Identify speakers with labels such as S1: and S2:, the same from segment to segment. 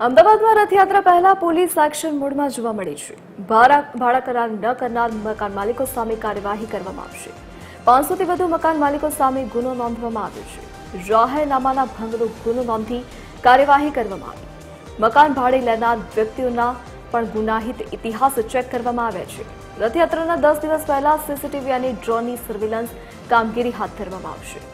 S1: અમદાવાદમાં રથયાત્રા પહેલા police action મોડમાં જોવા મળી છે. ભાડા કરાર ન કરનાર મકાન માલિકો સામે કાર્યવાહી કરવામાં આવશે. 500થી વધુ મકાન માલિકો સામે ગુનો નોંધવામાં આવ્યો છે. જાહેરનામાના ભંગનો ગુનો નોંધી કાર્યવાહી કરવામાં આવી. મકાન ભાડે લેનાર વ્યક્તિઓના પણ ગુનાહિત ઇતિહાસ ચેક કરવામાં આવ્યા છે. રથયાત્રાના 10 દિવસ પહેલા સીસીટીવી અને ડ્રોનની સર્વેલન્સ કામગીરી હાથ ધરવામાં આવશે.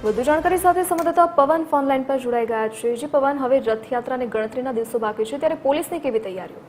S1: વધુ જાણકારી સાથે સંવાદદાતા પવન ફોનલાઈન પર જોડાઈ ગયા છે. જી પવન, હવે રથયાત્રાને ગણતરીના દિવસો બાકી છે, ત્યારે પોલીસની કેવી તૈયારીઓ?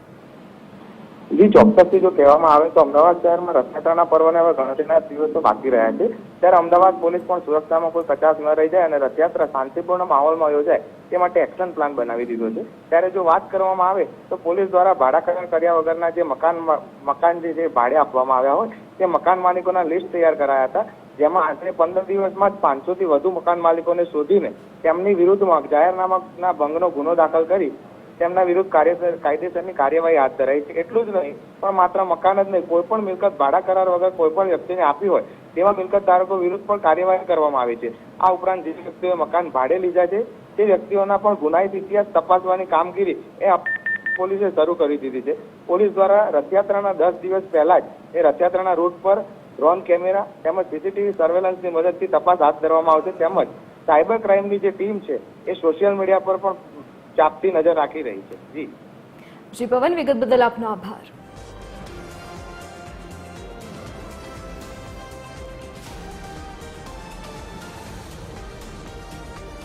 S2: જી, ચોક્કસથી જો કહેવામાં આવે તો અમદાવાદ શહેરમાં રથયાત્રાના પર્વને હવે ગણતરીના દિવસો બાકી રહ્યા છે. ત્યારે અમદાવાદ પોલીસ પણ સુરક્ષામાં કોઈ કચાશ ન રહી જાય અને રથયાત્રા શાંતિપૂર્ણ માહોલમાં યોજાય તે માટે એક્શન પ્લાન બનાવી દીધો છે. ત્યારે જો વાત કરવામાં આવે તો પોલીસ દ્વારા ભાડા કરાર કર્યા વગરના જે મકાન જે ભાડે આપવામાં આવ્યા હોય તે મકાન માલિકોના લિસ્ટ તૈયાર કરાયા હતા, જેમાં આશરે 15 દિવસમાં જ 500થી વધુ મકાન માલિકોને શોધીને તેમની વિરુદ્ધમાં જાહેરનામાના ભંગનો ગુનો દાખલ કરી તેમના વિરુદ્ધ કાયદેસરની કાર્યવાહી હાથ ધરાઈ છે. એટલું જ નહીં, પણ માત્ર મકાન જ નહીં, કોઈ પણ મિલકત ભાડા કરાર વગર કોઈ પણ વ્યક્તિને આપી હોય તેવા મિલકત ધારકો વિરુદ્ધ પણ કાર્યવાહી કરવામાં આવી છે. આ ઉપરાંત જે વ્યક્તિઓએ મકાન ભાડે લીધા છે તે વ્યક્તિઓના પણ ગુનાહિત ઇતિહાસ તપાસવાની કામગીરી પોલીસે શરૂ કરી દીધી છે. પોલીસ દ્વારા રથયાત્રાના 10 દિવસ પહેલા જ એ રથયાત્રાના રૂટ પર ડ્રોન કેમેરા તેમજ સીસીટીવી સર્વેલન્સની મદદથી તપાસ હાથ ધરવામાં આવશે. તેમજ સાયબર ક્રાઇમની જે ટીમ છે એ સોશિયલ મીડિયા પર પણ ચાપતી નજર રાખી રહી છે. જી
S1: પવન, વિગત બદલ આપનો આભાર.